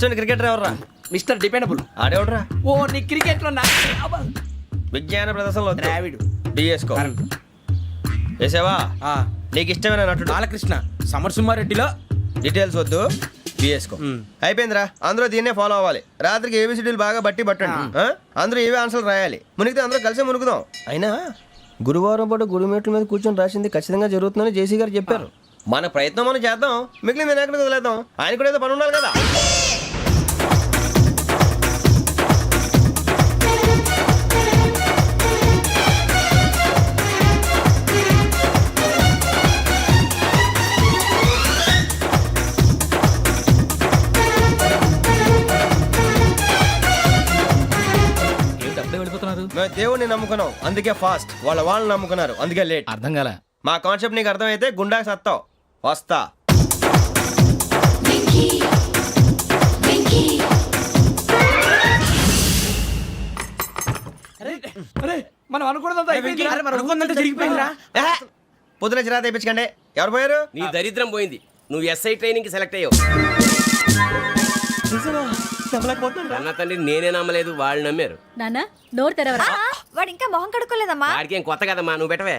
ఇష్టం క్రికెటర్ ఎవర్రా? Mister dependable. ఆడేవడరా? ఓ నీ క్రికెట్ లో విజ్ఞాన ప్రదర్శనలో ద్రావిడు డిఎస్కో వేసావా? నీకు ఇష్టమైన నటుడు బాలకృష్ణ. సమర్సింహారెడ్డిలో డీటెయిల్స్ వద్దు, బిఎస్కో అయిపోయిందిరా. అందరూ దీన్నే ఫాలో అవ్వాలి. రాత్రికి ఏబిసిడీలు బాగా పట్టండి. అందరూ ఏవే ఆన్సర్లు రాయాలి. మునిగితే అందరూ కలిసి మునుగుదాం. అయినా గురువారం పాటు గురుమేట్ల మీద కూర్చొని రాసింది ఖచ్చితంగా జరుగుతుందని జేసీ గారు చెప్పారు. మన ప్రయత్నం మనం చేద్దాం, మిగిలిన ఎక్కడికి వదిలేద్దాం. ఆయన కూడా ఏదో పని ఉండాలి కదా. మేము దేవుడిని నమ్ముకున్నాం, అందుకే ఫాస్ట్. వాళ్ళని నమ్ముకున్నారు, అందుకే లేట్. అర్థం కాల. మా కాన్సెప్ట్ నీకు అర్థమైతే గుండాకి సత్తావు. వస్తా. మనం అనుకున్నదంతా జరిగిపోయిందిరా. పొద్దున చిరా తెప్పించకండి. ఎవరు పోయారు? నీ దరిద్రం పోయింది. నువ్వు ఎస్ఐ ట్రైనింగ్ కి సెలెక్ట్ అయ్యావు. అన్న తండ్రి నేనే నమ్మలేదు, వాళ్ళు నమ్మారు. నాన్న నోరు తెరవరా. వాడు ఇంకా మొహం కడుక్కోలేదమ్మా. వాడికి ఏం కొత్త కదమ్మా, నువ్వు పెట్టవే.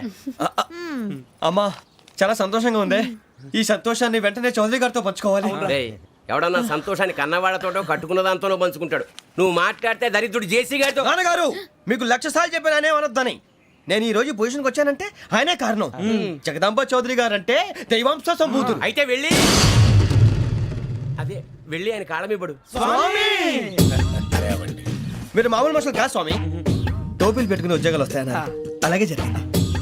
అమ్మా చాలా సంతోషంగా ఉంది. ఈ సంతోషాన్ని వెంటనే చౌదరి గారితో పంచుకోవాలి. డేయ్, ఎవడన్నా సంతోషాన్ని కన్నవాళ్లతోటో కట్టుకున్న దాంతోనో పంచుకుంటాడు. నువ్వు మాట్లాడితే దరిద్రుడు జేసీ గారితో. నాన్నగారు మీకు 1,00,000 సార్లు చెప్పాను అనొద్దని. నేను ఈ రోజు పొజిషన్కి వచ్చానంటే ఆయనే కారణం. జగదాంబ చౌదరి గారు అంటే దైవాంశ సంభూతుడు. అయితే వెళ్ళి అదే వెళ్ళి ఆయన కాళమివ్వడు. మీరు మామూలు మనుషులు కాదు స్వామి. టోపీలు పెట్టుకుని ఉద్యోగాలు వస్తాయన్నారు, అలాగే జరిగింది.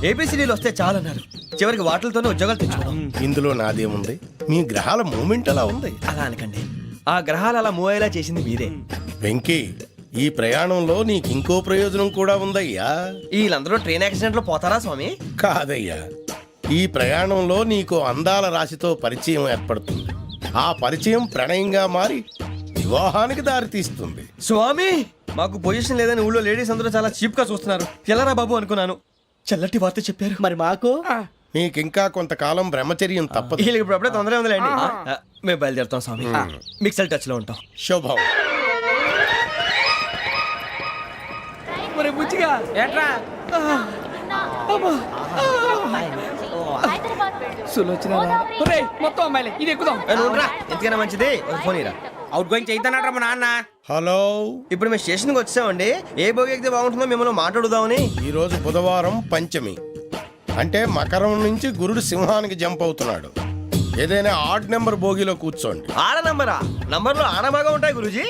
ఏపీసీడీలు వస్తే చాలన్నారు, చివరికి వాటిలతోనే ఉద్యోగాలు తెచ్చుకున్నాం. ఇందులో నాదేముంది? మీ గ్రహాల మూమెంట్ అలా ఉంది. అలా అనకండి, ఆ గ్రహాలు అలా మూవ్ అయ్యేలా చేసింది మీరే. వెంకీ, ఈ ప్రయాణంలో నీకు ఇంకో ప్రయోజనం కూడా ఉందయ్యా. వీళ్ళందరూ ట్రైన్ యాక్సిడెంట్ లో పోతారా స్వామి? కాదయ్యా, ఈ ప్రయాణంలో నీకు అందాల రాశితో పరిచయం ఏర్పడుతుంది. ఆ పరిచయం ప్రణయంగా మారి వివాహానికి దారితీస్తుంది. స్వామి మాకు పొజిషన్ లేదని ఊళ్ళో లేడీస్ అందరూ చాలా చీప్ గా చూస్తున్నారు. ఎలారా బాబు అనుకున్నాను, చల్లటి వార్త చెప్పారు. మరి మాకు నీకింకా కొంతకాలం బ్రహ్మచర్యం తప్పదు. వీళ్ళకి ఇప్పుడు అప్పుడే తొందరగా ఉందిలేండి. మేము బయలుదేరుతాం స్వామి, మిక్సెల్ టచ్ లో ఉంటాం. శుభం. మరి బుచ్చిగా ఏట్రా సులోచన మొత్తం అమ్మాయిలే. ఇది ఎక్కుదాం. ఎందుకైనా మంచిది ఫోన్ ఇరా. అవుట్ గోయింగ్ చేద్దానట్రా మా నాన్న. హలో, ఇప్పుడు మేము స్టేషన్కి వచ్చామండి. ఏ బోగి ఎక్కితే బాగుంటుందో మిమ్మల్ని మాట్లాడుదామని. ఈరోజు బుధవారం పంచమి, అంటే మకరం నుంచి గురుడు సింహానికి జంప్ అవుతున్నాడు. ఏదైనా ఆడ్ నెంబర్ బోగిలో కూర్చోండి. ఆడ నంబరా? నంబర్లో ఆడ బాగా ఉంటాయి గురూజీ.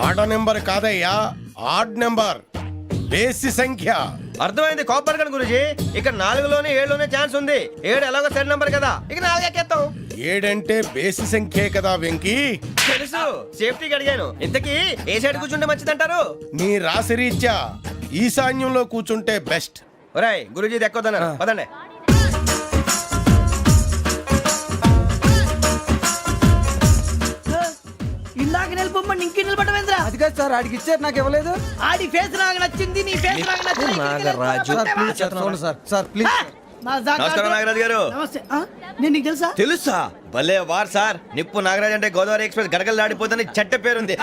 ఆడ నెంబర్ కాదయ్యా, ఆడ్ నెంబర్, బేసి సంఖ్య. అర్థమైంది, కాపర్ కానీ గురూజీ. ఇక్కడ 4లోనే 7లోనే ఛాన్స్ ఉంది. 7 ఎలాగో సెడ్ నంబర్ కదా, ఇక 4 ఎక్కేస్తాం. 7 అంటే బేసి సంఖ్యే కదా వెంకీ. తెలుసు, సేఫ్టీకి అడిగాను. ఇంతకీ ఏ సైడ్ కూర్చుంటే మంచిదంటారు? నీ రాశి రీత్యా ఈశాన్యంలో కూర్చుంటే బెస్ట్. ఒరాయ్ గురూజీ దెక్కొద్దన్నారు, పదండి. ఇందాక నిలబొమ్మని ఇంకే నిలబడమేంద్రా? అది కాదు సార్, ఆడికి ఇచ్చారు, నాకు ఇవ్వలేదు. ఆడి ఫేస్ నాకు నచ్చింది, నీ ఫేస్ నాకు నచ్చింది. Nagaraju sir please. నమస్కారం నాగరాజు గారు. నమస్తే. నేను నీకు తెలుసా? తెలుసా? భలే వార్ సార్. నిప్పు నాగరాజ్ అంటే గోదావరి ఎక్స్ప్రెస్ గడగలు దాడిపోతుంది చెట్ట పేరుంది.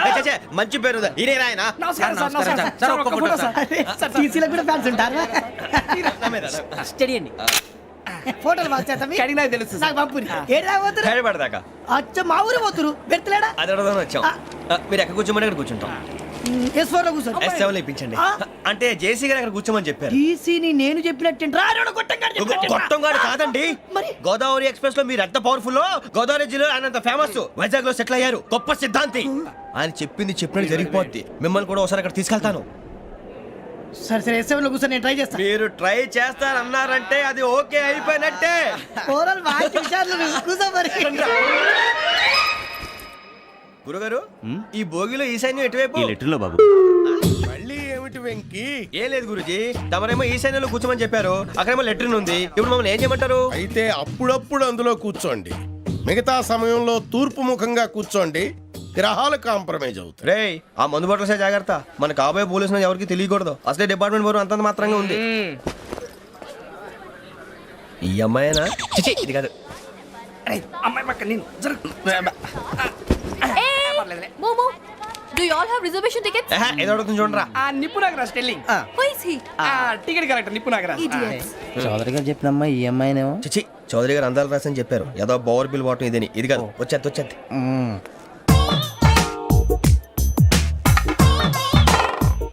మంచి పేరు. ఇదే ఆయన. నమస్కారం సార్. నమస్కారం సార్. ఒక్క ఫోటో సార్. సార్ టీసీలో కూడా ఫ్యాన్స్ ఉంటారా? స్టడీ అండి. ఫోటోలు మార్చేస్తాం. కడిగి నాకు తెలుసు. నాకు పంపుని. ఏడు రాబోతురు? హైదరాబాద్. అచ్చ మా ఊరు పోతురు. పెడతలేడా? అది అడగదామని వచ్చాం. మీరు ఎక్కడ కూర్చోమని అక్కడ కూర్చుంటాం. S4 లో కూర్చో. S7 ఇప్పించండి. అంటే జేసీ గారు అక్కడ కూర్చోమని చెప్పారు. టీసీని నేను చెప్పినట్టు గొట్టంగాడు కాదండి. గోదావరి ఎక్స్ప్రెస్ లో మీరు ఎంత పవర్ఫుల్, గోదావరి జిల్లా ఆయన ఫేమస్. వైజాగ్ లో సెటిల్ అయ్యారు, గొప్ప సిద్ధాంతి. ఆయన చెప్పింది చెప్పినట్టు జరిగిపోద్ది. మిమ్మల్ని కూడా ఒకసారి అక్కడ తీసుకెళ్తాను. సరే S7 లో కూర్చొని నేను ట్రై చేస్తాను. మీరు ట్రై చేస్తారన్నారంటే అది ఓకే అయిపోయినట్టే. గురుగారు, ఈ భోగిలో ఈశాన్యం ఎటువైపు? బాబు మళ్ళీ ఏమిటి వెంకీ? ఏం లేదు గురుజీ, తమరేమో ఈశాన్యంలో కూర్చోమని చెప్పారు. అక్కడేమో లెట్రిన్ ఉంది. ఇప్పుడు మమ్మల్ని ఏం చేయమంటారు? అయితే అప్పుడప్పుడు అందులో కూర్చోండి, మిగతా సమయంలో తూర్పు ముఖంగా కూర్చోండి. గ్రహాలు కాంప్రమైజ్ అవుతాయి. రే ఆ మందు బట్టలసే జాగ్రత్త. మన కాబోయే పోలీసులు ఎవరికి తెలియకూడదు. అసలే డిపార్ట్మెంట్ బోరు అంతంత మాత్రంగా ఉంది. ఈ అమ్మాయినా? ఇది కాదు. అమ్మాయి పక్క నేను Do you all have reservation tickets? ఏదో అడుగుతుంది చూడరా. ఆ నిప్పు Nagaraj telling Who is he? Ticket correct నిప్పు నాగరాజ్ Idiots. చౌదరి గారు చెప్పినమ్మా ఈ అమ్మాయినేమో. చిచి చౌదరి గారు అందాలు రాసని చెప్పారు. ఏదో బోర్ బిల్ వాటం ఇదని. ఇది కాదు వచ్చేది.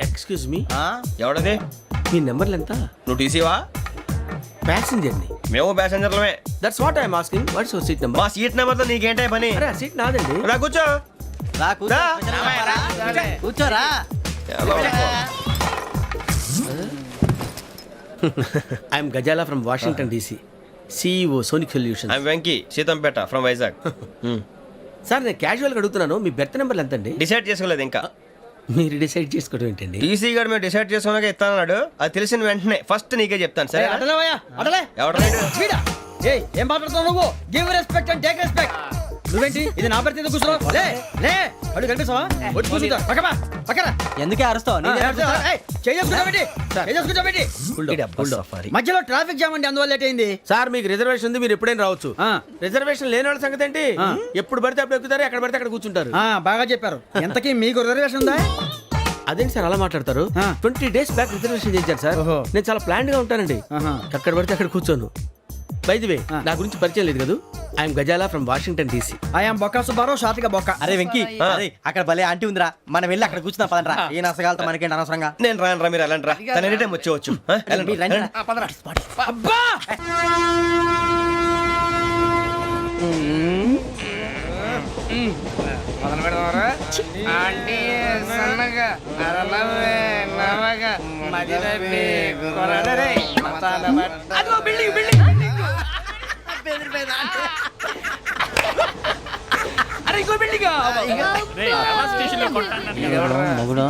Excuse me, ఎవడది? మీ నెంబర్లు ఎంత? నువ్వు టీసీవా? ప్యాసింజర్ ని. మేము ప్యాసెంజర్లమే. That's what I'm asking. What's your seat number? మా సీట్ నెంబర్తో నీకేంటే పని? అరే ఆ సీట్ నాదండి. రా కూర్చో. రా రా. కూర్చోరా. I'm Gazala from Washington DC, CEO sonic solution. I'm Venky Seethampeta from Vizag. Sir నేను క్యాజువల్గా అడుగుతున్నాను, మీ బెర్త్ నెంబర్ ఎంత అండి? డిసైడ్ చేసుకోలేదు ఇంకా. మీరు డిసైడ్ చేసుకోవడం ఏంటండి? టీసీ గారు మేము డిసైడ్ చేసుకున్నాక ఇస్తానన్నాడు. అది తెలిసిన వెంటనే ఫస్ట్ నీకే చెప్తాను. సరే ఎవరు ఏం మాట్లాడుతున్నావు నువ్వు? Give respect and take respect. నువ్వేంటి ఇది నా పరిస్థితి ఎందుకు కూర్చున్నావు? లే లే అడుగు కనిపిస్తావా? వచ్చి కూర్చుంటా. పక్కన ఎందుకే అరుస్తావు? మధ్యలో ట్రాఫిక్ జామ్ అండి, అందువల్ల లేట్ అయింది. సార్ మీకు రిజర్వేషన్ ఉంది, మీరు ఎప్పుడైనా రావచ్చు. రిజర్వేషన్ లేని వాళ్ళ సంగతి ఏంటి? ఎప్పుడు పడితే అప్పుడు ఎక్కుతారు, ఎక్కడ పడితే అక్కడ కూర్చుంటారు. బాగా చెప్పారు. ఎంతకీ మీకు రిజర్వేషన్ ఉందా? అదేంటి సార్ అలా మాట్లాడతారు? 20 days బ్యాక్ రిజర్వేషన్ చేశారు సార్. ఓహో. నేను చాలా ప్లాన్డ్ గా ఉంటానండి. అక్కడ పడితే అక్కడ కూర్చోను. బై ది వే నా గురించి పరిచయం లేదు కదా, I'm Gazala from Washington DC. I'm Bokka Subbarao, షార్ట్గా బొక్క. అరే వెంకీ, అరే అక్కడ భలే ఆంటీ ఉందిరా, మనం వెళ్ళి అక్కడ కూర్చున్నా పదరా. ఏ నసగాలతో మనకేంటి అనవసరంగా. నేను రాను రా, మీరు వెళ్ళండి రా. తన ఎనీ టైం వచ్చేవచ్చు. వెళ్ళండి, వెళ్ళండి. అబ్బా మొదలు పెడదామరా? ఆంటీ సన్నగా అరలవే నవగా మదిరపి కొరడరే అదిగో బిల్డింగ్ బిల్డింగ్. అరే ఇంకో బిల్డింగ్. మగుడు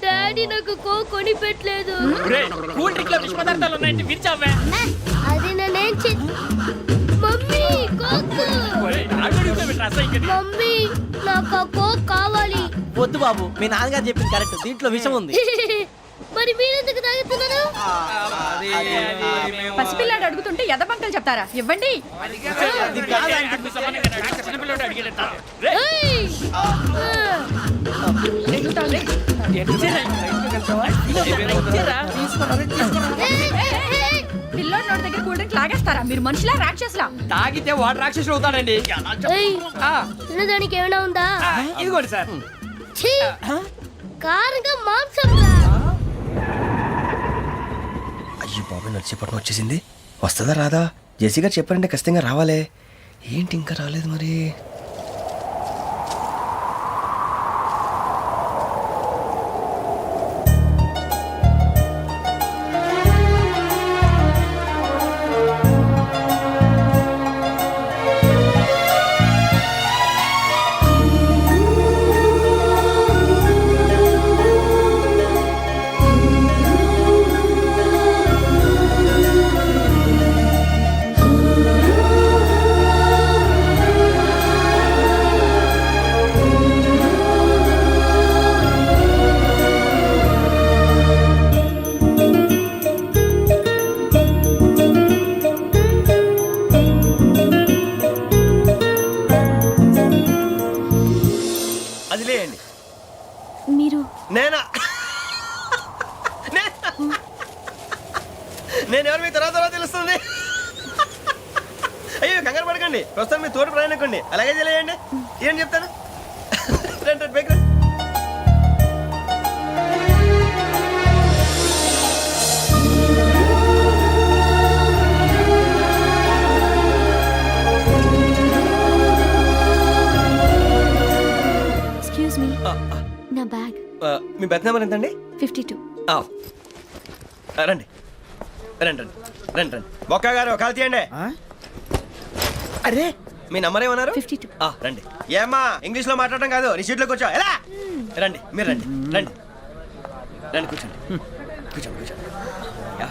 డాడీ నాకు కోక్ కొని పెట్టలేదు. కూల్ డ్రింక్ లో విష పదార్థాలు ఉన్నాయంటే విరిచావే. అది నేనేం మమ్మీ కోక్. మమ్మీ నాకు ఆ కోక్ కావాలి. వద్దు బాబు, మీ నాన్నగారు చెప్పింది కరెక్ట్, దీంట్లో విషయం ఉంది. మరి మీరెందుకు తాగుతున్నారు? పసిపిల్లాడు అడుగుతుంటే ఎదబంకలు చెప్తారా? ఇవ్వండి. ఏయ్! పిల్లోడి నోటి దగ్గర కూల్ డ్రింక్ లాగేస్తారా? మీరు మనుషులా రాక్షసులా? తాగితే వాడు రాక్షసుడు అవుతాడండి. ఏయ్! తినడానికి ఏమైనా ఉందా? ఇదిగోండి సార్. ఛీ! కారంగా మాంసం రా. అయ్యో బాబు, నడిచేపట్నం వచ్చేసింది. వస్తుందా రాదా? జెసి గారు చెప్పారంటే ఖచ్చితంగా రావాలే. ఏంటి ఇంకా రాలేదు మరి? అది లేయండి. మీరు నేనా? నేను ఎవరు మీ తర్వాత తెలుస్తుంది. అయ్యో కంగారు పడకండి, ప్రస్తుతం మీ తోటి ప్రయాణకండి. అలాగే తెలియండి. ఏం చెప్తాను? రండి బైక్ రండి. ఎక్స్క్యూజ్ మీ, నా బ్యాగ్. మీ బెత్ నెంబర్ ఎంతండి? 52. రండి రండి రండి రండి రండి. బొక్క గారు కాల్ తీయండి. అరే మీ నంబర్ ఏమన్నారు? 52. రండి. ఏమ్మా ఇంగ్లీష్ లో మాట్లాడడం కాదు, నీ సీట్లోకి వచ్చా. ఎలా రండి, మీరు రండి రండి రండి, కూర్చోండి కూర్చోండి కూర్చోండి. యా.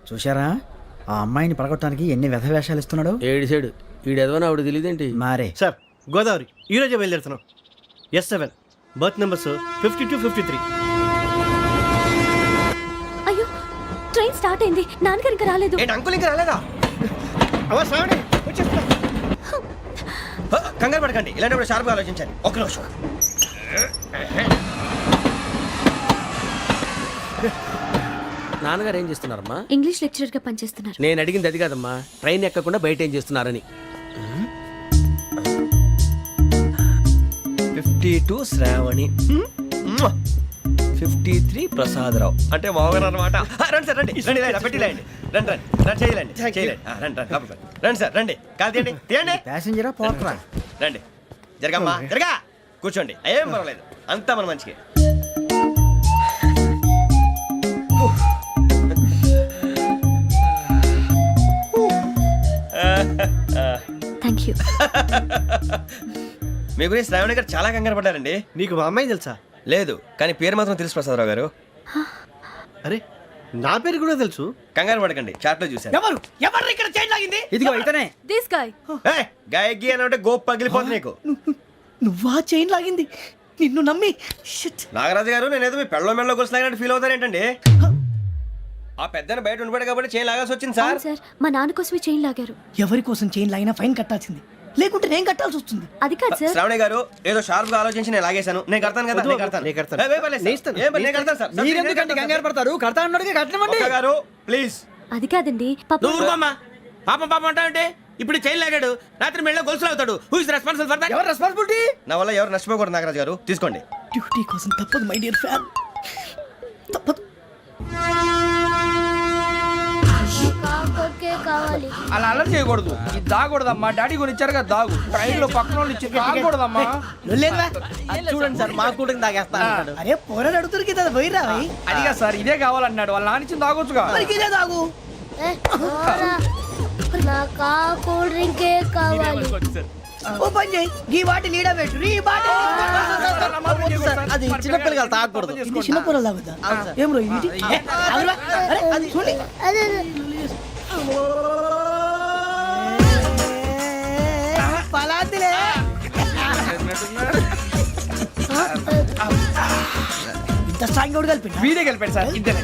చూశారా ఆ అమ్మాయిని పడగొట్టడానికి ఎన్ని వ్యధ వేషాలు ఇస్తున్నాడు. ఏడు సైడు ఈడెదవని ఆవిడ తెలియదేంటి? మారే సార్ గోదావరి ఈరోజే బయలుదేరుతున్నాం. S7 berth numbers 52-53. అయ్యో ట్రైన్ స్టార్ట్ అయింది నాన్నగారు ఇంకా రాలేదు ఏంటి అంకుల్ ఇంకా రాలేదా కంగారు పడకండి ఇలాంటప్పుడు షార్ప్గా ఆలోచించండి ఒక నిమిషం నాన్నగారు ఏం చేస్తున్నారమ్మా? ఇంగ్లీష్ లెక్చరర్ గా పనిచేస్తున్నారు నేను అడిగింది అది కాదమ్మా, ట్రైన్ ఎక్కకుండా బయట ఏం చేస్తున్నారని. 52 శ్రావణి 53 ప్రసాదరావు అంటే మామగారు అనమాట. రండి సార్ రండి రండి ఇలా పెట్టి లేండి రండి రండి రండి చేయలేండి చేయలేండి రండి రండి లోపలికి రండి. రండి సార్ రండి కాలు తీయండి తీయండి ప్యాసింజరా పోట్రా? రండి జరగమ్మా జరగా కూర్చోండి ఏం పర్వాలేదు అంతా మన మంచికి. థ్యాంక్ యూ మీ గురించి శ్రావణి గారు చాలా కంగారు పడ్డారండి. నీకు మా అమ్మాయి తెలుసా? లేదు కానీ పేరు మాత్రం తెలుసు ప్రసాదరావు గారు. అరే నా పేరు కూడా తెలుసు. కంగారు పడకండి చాట్లో చూశాను. ఎవరు ఎవరు ఇక్కడ చైన్ లాగింది? ఇదిగో ఇతనే. దిస్ గాయ్ గాయకి అని అంటే గోప్ పగిలిపోతుంది నీకు. నువ్వా చైన్ లాగింది? నిన్ను నమ్మి షిట్. నాగరాజు గారు నేనేదో మీ పెళ్ళ మెళ్ళలో గురిసిలాగినట్టు ఫీల్ అవుతారేంటండి? ఆ పెద్దని బయట ఉండిపోయాడు కాబట్టి చేయి లాగాల్సి వచ్చింది సార్. అవును సార్ మా నాన్న కోసమే చైన్ లాగారు ఎవరి కోసం చైన్ లాగినా ఫైన్ కట్టాల్సింది, లేకుంటే నేను కట్టాల్సి వస్తుంది. అది కాదు సార్ శ్రావణి గారు ఏదో షార్ప్ గా ఆలోచించి నేను లాగేశాను. నేను కడతాను కదా నేను కడతాను. నేను కడతాను. ఏ, పర్లేదు సార్. ఏ, నేను కడతాను సార్. మీరెందుకంటే కంగారు పడతారు? కడతా అన్నాడుగా కట్టమండి. ఒక్క గారు ప్లీజ్. అది కాదండి పాప నువ్వు ఊరుకోమ్మా. పాపం పాపం అంటావంటే ఇప్పుడు చైన్ లాగాడు, రాత్రి మెళ్ళ గొలుసులు అవుతాడు. Who is responsible for that? ఎవరు రెస్పాన్సిబిలిటీ? నా వల్ల ఎవరు నష్టపోకూడదు నాగరాజు గారు తీసుకోండి. డ్యూటీ కోసం తప్పదు మై డియర్ ఫ్యాన్, తప్పదు. కావాలి అలా అలర్ట్ చేయకూడదు. ఇది దాగకూడదమ్మా. డాడీ కొని ఇచ్చారు కదా దాగు. ట్రైన్ లో పక్కన వాళ్ళు ఇచ్చి దాగకూడదమ్మా. లేదురా. చూడండి సార్ మా కూడా తాగేస్తా అన్నాడు. అరే పోరాడు అడుగుతారు కదా పోయిరా భయ్. అదిగా సార్ ఇదే కావాలన్నాడు. వాళ్ళ నానిచ్చింది తాగొచ్చుగా. మరి ఇదే తాగు. నాకు కూల్ డ్రింకే కావాలి ఓ పని చేయి, ఈ బాటి లీడ పెట్టు. ఈ బాటి అది చిన్నపిల్లలు తాగకూడదు. ఇది చిన్న పొరలు తాగుతా. ఏం రో ఇది? అదిరా. అరే అది చూడండి. పలాతిలే. ఇంత స్ట్రాంగ్ కూడా కలిపి వీడే గెలిపాడు సార్. ఇద్దరే.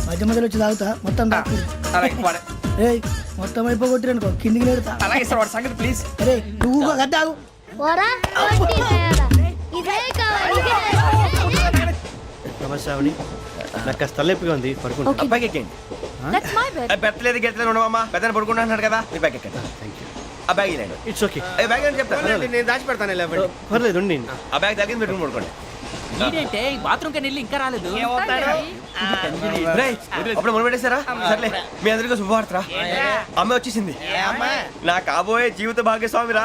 మధ్య మధ్యలో వచ్చి తాగుతా మొత్తం తాగు. అలాగే వాడు. ఏయ్ మొత్తం అయిపోగొట్టి అనుకో కిందికి నేడుతా. అలాగే సార్ వాడు సంగతి ప్లీజ్. అరే నువ్వు కదా తాగు. ఇదే కావాలి నమస్తే అవని, నాకు కాస్త తలెప్పిగా ఉంది, పడుకుంటా. ఓకే. బ్యాగ్ ఎక్కండి. That's my bed. పెట్టలేదు గెట్టలేదు ఉండవమ్మా. పెద్దని పడుకుంటున్నాడు కదా మీ బ్యాగ్ ఎక్కండి. ఆ బ్యాగ్ ఇలాండి. It's okay. బ్యాగ్ అని చెప్తాను నేను దాచి పెడతాను. పర్లేదు ఉండి. ఆ బ్యాగ్ తగ్గింది పెట్టుకుని పడుకోండి. బాత్రూమ్ కి వెళ్ళి ఇంకా రాలేదు. రేయ్, అప్పుడు మొదలు పెట్టేశారా? సర్లే మీ అందరికీ శుభవార్తరా. అమ్మ వచ్చేసింది. నా కాబోయే జీవిత భాగ్యస్వామిరా.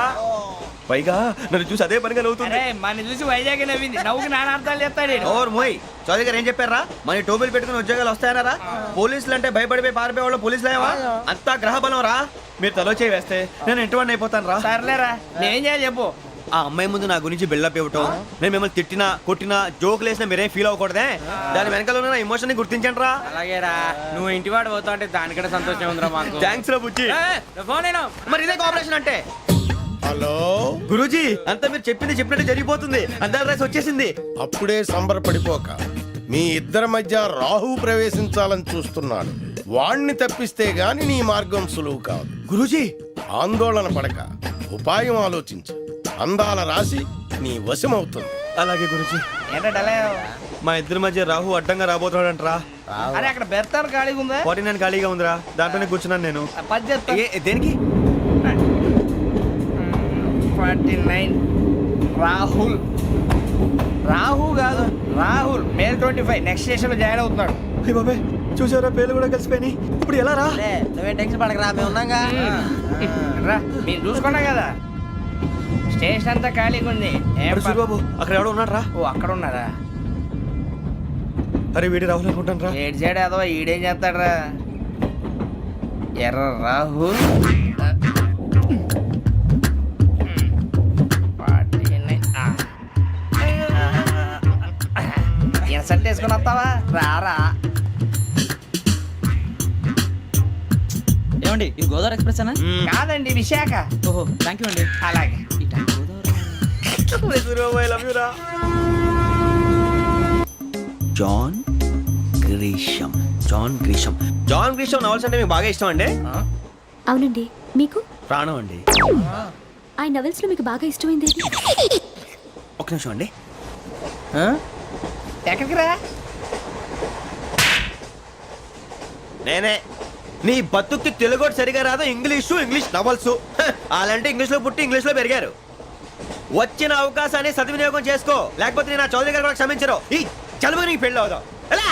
పైగా నన్ను చూసి అదే పనిగా నవ్వుతుంది. మన చూసి వైజాగ్ నవ్వింది. నవ్వుకి నాన్న అర్థాలు చెప్తాడు. ఓర్ మోయ్ చౌదరి గారు ఏం చెప్పారా? మన టోబీలు పెట్టుకుని ఉద్యోగాలు వస్తాయన్నారా? పోలీసులు అంటే భయపడిపోయి పారిపోయే వాళ్ళు పోలీసులేవా? అంతా గ్రహ బలం రా. మీరు తలో చేయి వేస్తే నేను ఇంటివాడిని అయిపోతాను రా. సర్లేరా నేనేం చేయాలి చెప్పు. ఆ అమ్మాయి ముందు నా గురించి బిల్డప్ ఇవ్వటం, నేను మిమ్మల్ని తిట్టినా కొట్టినా జోకులు వేసినా మీరేం ఫీల్ అవ్వకూడదే. దాని వెనకాల ఉన్న ఎమోషన్ ని గుర్తించండి రా. అలాగేరా నువ్వు ఇంటివాడు పోతా అంటే దానికంటే సంతోషం ఉందిరా మాకు. థ్యాంక్స్ రా బుజ్జి. ఫోన్ అయినా మరి ఇదే కోఆపరేషన్ అంటే. హలో గురూజీ అంతా మీరు చెప్పింది చెప్పినట్టు జరిగిపోతుంది. అందాల రైస్ వచ్చేసింది. అప్పుడే సంబరపడిపోక. మీ ఇద్దరి మధ్య రాహు ప్రవేశించాలని చూస్తున్నాడు. వాణ్ణి తప్పిస్తే గాని నీ మార్గం సులువు కాదు. గురూజీ ఆందోళన పడక ఉపాయం ఆలోచించు. అందాల రాశి నీ వశమవుతుంది. అలాగే గురూజీ. ఏంటంటే మా ఇద్దరి మధ్య రాహు అడ్డంగా రాబోతున్నాడంటరా. అరే అక్కడ బెర్తాను ఖాళీగా ఉందా? 49 ఖాళీగా ఉందిరా, దాంట్లోనే కూర్చున్నాను నేను. పది చెప్తా. దేనికి? 49 రాహుల్. రాహు కాదు రాహుల్. మే 25 నెక్స్ట్ స్టేషన్ లో జాయిన్ అవుతున్నాడు. అయ్య బాబాయ్ చూసారా పేర్లు కూడా కలిసిపోయినాయి. ఇప్పుడు ఎలా రా? నువ్వేం టెన్షన్ పడకరా, మేము ఉన్నాగా. రా మీరు చూసుకున్నా కదా స్టేషన్ అంతా ఖాళీగా ఉంది. ఏం బాబు అక్కడ ఎవడో ఉన్నాడు రా. ఓ అక్కడ ఉన్నారా? అరే వీడి రాహుల్ అనుకుంటాను రా. ఏడు చేయడం అదో ఈడేం చేస్తాడరా? ఎర్ర రాహుల్. ఇన్సల్ట్ వేసుకుని వస్తావా? రారా. ఏమండి ఇది గోదావరి ఎక్స్ప్రెస్ అనా? కాదండి విశాఖ. ఓహో థ్యాంక్ యూ అండి. అలాగే John Grisham. John Grisham. John Grisham novels అంటే మీకు బాగా ఇష్టం అండి? అవునండి, మీకు? ప్రాణం అండి. ఆ నవెల్స్ లో మీకు బాగా ఇష్టమైంది ఏది? ఒక్క నిమిషం అండి. ఎక్కడికి రా? నేనే. నీ బతుక్కి తెలుగు సరిగా రాదు, ఇంగ్లీష్ నవల్స్. అలాంటి ఇంగ్లీష్లో పుట్టి ఇంగ్లీష్లో పెరిగారు. వచ్చిన అవకాశాన్ని సద్వినియోగం చేసుకో, లేకపోతే నేను నా చౌదరి గారు కూడా క్షమించరు. ఈ చదువు నీకు పెళ్ళి అవుదాం. ఎలా?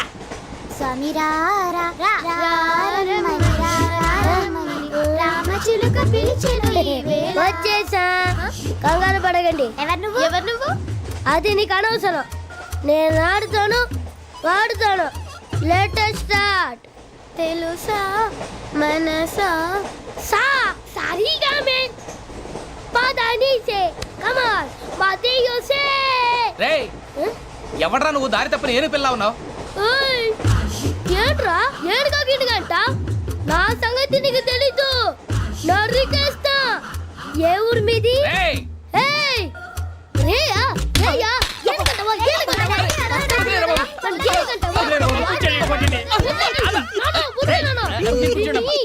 వచ్చేసా, కంగారు పడకండి. ఎవరు నువ్వు? అది నీకు అనవసరం. నేను ఆడుతాను, వాడుతాను. Latest start. తెలుసా మనసా సా సారీగా మెన్ పదని సే కమాన్ మాదేయో సే. రేయ్ ఎవడ్రా నువ్వు దారి తప్పని ఏను పిల్ల ఉన్నావు? ఓయ్ ఏంట్రా ఏడుగా గిడుగంట? నా సంగతి నీకు తెలీదు. నరికేస్తా. ఏ ఊరు మీది? రేయ్ ఏయ్ రేయా రేయా ఏడుగంటవా ఏడుగంటవా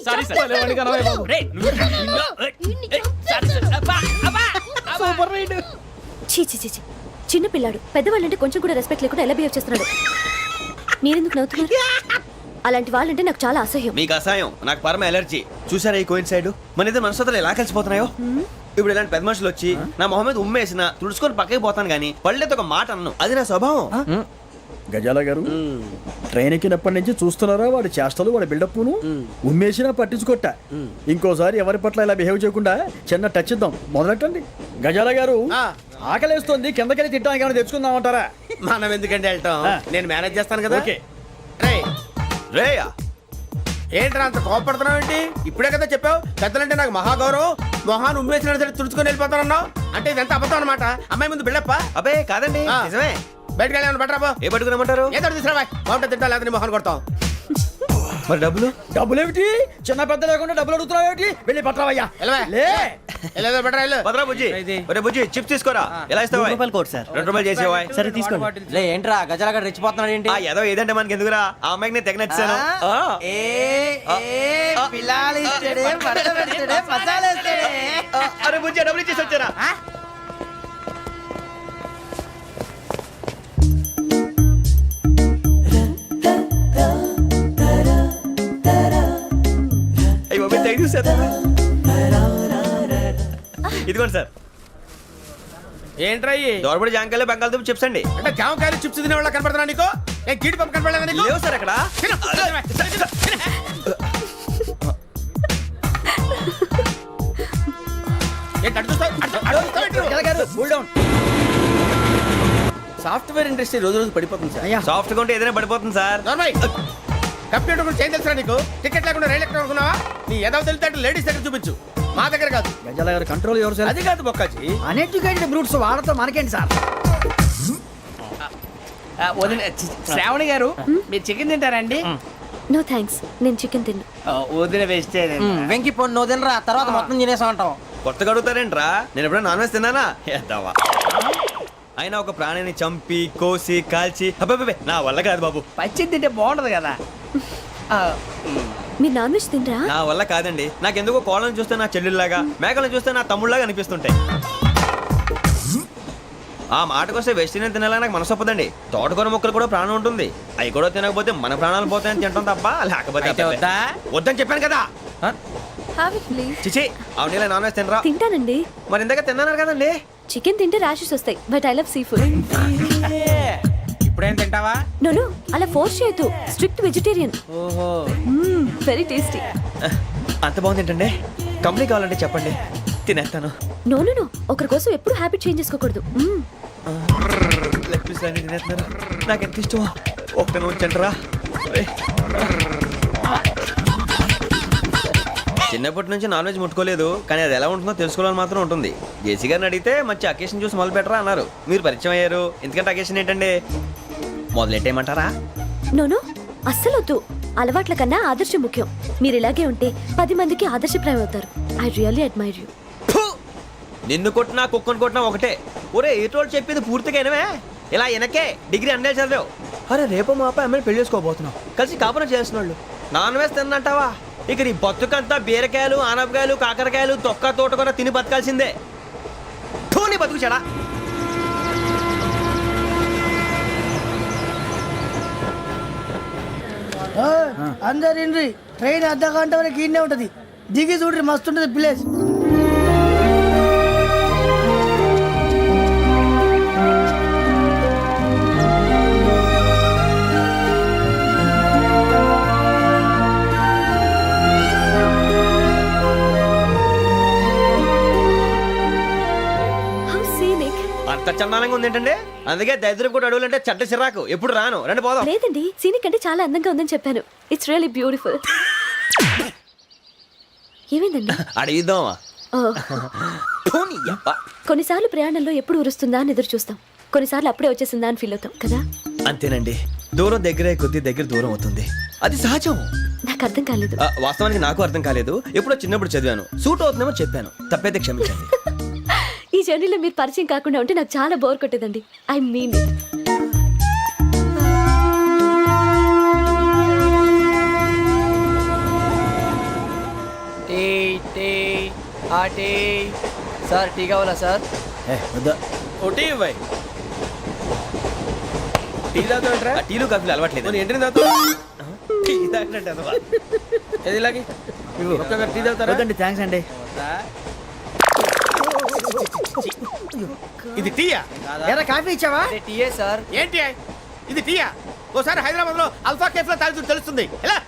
సారీ సార్ సూపర్ రైడ్. చీ చీ చీ చీ. చిన్న పిల్లాడు పెద్దవాళ్ళంటే కొంచెం కూడా రెస్పెక్ట్ లేకుండా ఎలా బిహేవ్ చేస్తున్నాడు. మీరెందుకు నవ్వుతున్నారు? అలాంటి వాళ్ళంటే నాకు చాలా అసహ్యం. మీకు అసహాయం, నాకు పరమ ఎలర్జీ. చూసారా ఈ కోయిన్సైడ్? మన ఇద్దరు మనస్తత్వాలు ఎలా కలిసిపోతున్నాయో. ఇప్పుడు ఇలాంటి పెద్ద మనుషులు వచ్చి నా మొహం మీద ఉమ్మేసిన తుడుచుకొని పక్కకి పోతాను కానీ పళ్ళేతో ఒక మాట అన్ను. అది నా స్వభావం. గజాల గారు ట్రైన్ ఎక్కినప్పటి నుంచి చూస్తున్నారా వాడి చేష్టలు, వాడి బిల్డప్ను? ఉమ్మేసినా పట్టించుకోట. ఇంకోసారి ఎవరి పట్ల ఇలా బిహేవ్ చేయకుండా చిన్న టచ్ ఇద్దాం. మొదలెట్టండి. గజాల గారు ఆకలేస్తుంది, కిందకెళ్ళి తిట్టడానికి ఏమైనా తెచ్చుకుందామంటారా? మనం ఎందుకంటే వెళ్తాం, నేను మేనేజ్ చేస్తాను కదా. ఓకే. రేయా ఏంట్రా అంత కోపడుతున్నావు ఏంటి? ఇప్పుడే కదా చెప్పావు పెద్దలంటే నాకు మహాగౌరవం, మొహాన్ని ఉమ్మేసిన సరే తుడుచుకొని వెళ్ళిపోతానన్నావు. అంటే ఇదంతా అబద్ధం అనమాట. అమ్మాయి ముందు బిల్డప్ప. అబ్బే కాదండి, నిజమే. బయటకు వెళ్ళి బట్రాబో. ఏ పట్టుకురమ్మంటారు? ఏదో తీసుకురా బాగుంటుంది. తింటా లేదా మొహాన్ని కొడతాం. మరి డబ్బులు? డబ్బులేమిటి? చిన్న పెద్ద లేకుండా డబ్బులు అడుగుతున్నావు ఏమిటి? వెళ్ళి పట్టరావయ్యా. లే వెళ్ళేదో బట్రా వెళ్ళు. భద్రా బుజ్జి, ఒరే బుజ్జి చిప్స్ తీసుకోరా. ఎలా ఇస్తావా? రూపాయలు కోట్ సార్. 2 రూపాయలు చేసేవా? సరే తీసుకోండి. లే ఏంట్రా గజాల గడ రెచ్చిపోతున్నాడు ఏంటి? ఏదో ఏదంటే మనకి ఎందుకురా, ఆ అమ్మాయికి నేను తెగ నచ్చాను. అరే బుజ్జి డబ్బులు ఇచ్చేసి వచ్చారా? ఇదిగోండి సార్. ఏంట్రా దోరబడి జాంకాయలు బంగాళదుంప చిప్స్ అండి. అంటే జామకాయలు చిప్స్ తినే వాళ్ళ కనపడుతున్నా నీకు? ఏ గీడి పంప కనపడలేదా నీకు? లేవు సార్ అక్కడ. సాఫ్ట్వేర్ ఇండస్ట్రీ రోజు రోజు పడిపోతుంది సార్. సాఫ్ట్ గా ఉంటే ఏదైనా పడిపోతుంది సార్. కంప్యూటర్ గురించి ఏం తెలుసా నీకు? టికెట్ లేకుండా రైలు ఎక్కడ అనుకున్నావా? నీ ఏదో తెలితే లేడీస్ దగ్గర చూపించు, మా దగ్గర కాదు. గజాల గారు కంట్రోల్ ఎవరు సార్? అది కాదు బొక్కాజీ. అన్ఎడ్యుకేటెడ్ బ్రూట్స్ వాళ్ళతో మనకేంటి సార్? శ్రావణి గారు మీరు చికెన్ తింటారండి? నో థ్యాంక్స్, నేను చికెన్ తిన్నా. వదిన వేస్తే వెంకి పొన్ను నువ్వు తినరా, తర్వాత మొత్తం తినేసా ఉంటాం. కొత్తగా అడుగుతారేంట్రా? నేను ఎప్పుడైనా నాన్ వెజ్ తిన్నానా? ఎద్దావా. అయినా ఒక ప్రాణిని చంపి కోసి కాల్చి అబ్బే నా వల్ల కాదు బాబు. పచ్చి తింటే బాగుంటది కదా. మీరు నాన్ వెజ్ తినరా? నా వల్ల కాదండి. నాకెందుకో కోళ్ళని చూస్తే నా చెల్లెళ్ళలాగా, మేకలను చూస్తే నా తమ్ముళ్ళలాగా అనిపిస్తుంటాయి. ఆ మాటకొస్తే వెస్టిరియన్ తినాలని నాకు మనసు ఒప్పదండి. తోటకూర మొక్కలు కూడా ప్రాణం ఉంటుంది. అవి కూడా తినకపోతే మన ప్రాణాలు పోతాయని తింటాం తప్ప లేకపోతే వద్దని చెప్పాను కదా. చిచి అవునీ నాన్ వెజ్ తినరా? తింటానండి. మరి ఇందాక తిన్నాను కదండి. చికెన్ తింటే ర్యాషెస్ వస్తాయి, but I love sea food. ఇప్పుడేం తింటావా? నో అలా ఫోర్స్ చేయొద్దు. Strict vegetarian. ఓహో వెరీ టేస్టీ. అంత బాగుంది ఏంటండి? కంపెనీ కావాలంటే చెప్పండి, తినేస్తాను. నో ఒకరి కోసం ఎప్పుడు హ్యాబిట్ చేంజ్ చేసుకోకూడదు. లెగ్ పీస్ అన్ని తినేస్తున్నారు. నాకు ఎంత ఇష్టం. ఒకటే ఉంచండిరా. చిన్నప్పటి నుంచి నాన్ వెజ్ ముట్టుకోలేదు, కానీ అది ఎలా ఉంటుందో తెలుసుకోవాలని మాత్రం ఉంటుంది. జేసీ గారిని అడిగితే మంచి అకేషన్ చూసి మొదలు పెట్టరా అన్నారు. మీరు పరిచయం అయ్యారు, ఎందుకంటే అకేషన్ ఏంటండి? మొదలెట్టేయమంటారా? నో అస్సలు వద్దు. అలవాట్ల కన్నా ఆదర్శం ముఖ్యం. మీరు ఇలాగే ఉంటే 10 మందికి ఆదర్శప్రాయం అవుతారు. I really admire you. నిన్ను కొట్టినా కుక్కను కొట్టినా ఒకటే. ఒరే ఏటోళ్ళు చెప్పింది పూర్తిగా వినవే ఇలా వెనకే డిగ్రీ అన్నే చదివావు అరే రేపు మా అబ్బాయి అమ్మాయిని పెళ్లి చేసుకోబోతున్నావు కలిసి కాపురం చేసిన వాళ్ళు నాన్ వేసి తిన్నంటావా ఇక నీ బతుకంతా బీరకాయలు ఆనపకాయలు కాకరకాయలు తొక్క తోట కూడా తిని బతకాల్సిందే నీ బతుకు చెడా అందరు ఇండ్రి ట్రైన్ అర్ధ గంట వరకు ఇన్నే ఉంటది దిగి చూడ్రి మస్తు ఉంటది ప్లేస్ హౌ సీనిక్. అంత చందానంగా ఉంది ఏంటంటే అందుకే దరిద్రం కూడా అడవులంటే చెడ్డ చిరాకు ఎప్పుడు రాను రండి పోదాం లేదండి సీనిక్ అంటే చాలా అందంగా ఉందని చెప్పాను. It's really beautiful. ఏమైందండి? అడిగిద్దామా ఓ, కొన్నిసార్లు ప్రయాణంలో ఎప్పుడు ఉరుస్తుందా అని ఎదురు చూస్తాం, కొన్నిసార్లు అప్పుడే వచ్చేసిందా అని ఫీల్ అవుతాం కదా. అంతేనండి దూరం దగ్గరే కొద్ది దగ్గర దూరం అవుతుంది అది సహజం. నాకు అర్థం కాలేదు. వాస్తవానికి నాకు అర్థం కాలేదు ఎప్పుడో చిన్నప్పుడు చదివాను సూట్ అవుతుందేమో చెప్పాను తప్పైతే క్షమించండి. ఈ జర్నీలో మీరు పరిచయం కాకుండా ఉంటే నాకు చాలా బోర్ కొట్టేదండి. I mean it. Tea tea ఆ టీ సార్ టీ కావాలా సార్? వద్దా ఒకటి ఇవ్వాయి టీ తాగుతాంట్రా టీలు కాఫీలు అలవాట్లేదు ఎంట్రీ తాగుతా టీ తాగినట్టు అదవా. ఏది ఇలాగే ఒక్కొక్కరు టీ తాగుతారా వద్దండి థ్యాంక్స్ అండి. ఇది టీయా ఎరా కాఫీ ఇచ్చావా? టీయే సార్. ఏంటి ఇది టీయా ఓసారి హైదరాబాద్ లో అల్ఫా కేఫ్ లో తాగుతూ తెలుస్తుంది ఎలా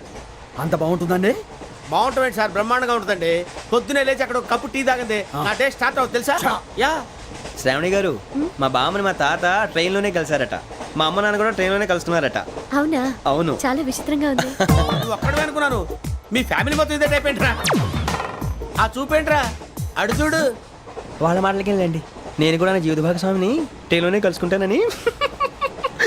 అంత బాగుంటుందండి? బాగుంటుంది సార్ బ్రహ్మాండంగా ఉంటుందండి పొద్దునే లేచి అక్కడ ఒక కప్పు టీ తాగింది నా డే స్టార్ట్ అవుతుంది తెలుసా యా శ్రావణి గారు మా బామ్మని మా తాత ట్రైన్ లోనే కలిసారట మా అమ్మ నాన్న కూడా ట్రైన్ లోనే కలుస్తున్నారట. అవునా? అవును. చాలా విచిత్రంగా ఉంది. నువ్వు ఒక్కడే అనుకున్నాను మీ ఫ్యామిలీ మొత్తం ఇదే టైప్ ఏంట్రా ఆ చూపేంట్రా అడు చూడు వాళ్ళ మాటలకి వెళ్ళండి నేను కూడా నా జీవిత భాగస్వామిని ట్రైన్ లోనే కలుసుకుంటానని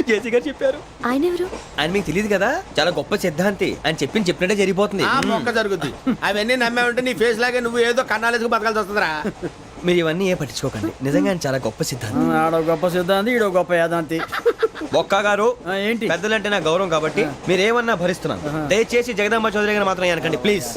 జేసీ గారు చెప్పారు. ఆయన ఎవరు? ఆయన మీకు తెలియదు కదా చాలా గొప్ప సిద్ధాంతి అని చెప్పినట్టే జరిగిపోతుంది. ఆ మొక్క జరుగుద్ది అవన్నీ నమ్మే ఉంటే నీ ఫేస్ లాగే నువ్వు ఏదో కన్నాలేసుకు బతకాల్సి వస్తుందిరా మీరు ఇవన్నీ ఏ పట్టించుకోకండి నిజంగా ఆయన చాలా గొప్ప సిద్ధాంతి. ఆడో గొప్ప సిద్ధాంతి ఈడో గొప్ప యాదాంతి. ఒక్క గారు ఏంటి? పెద్దలంటే నా గౌరవం కాబట్టి మీరు ఏమన్నా భరిస్తున్నాను. దయచేసి జగదాంబ చౌదరి గారు మాత్రం అనకండి ప్లీజ్.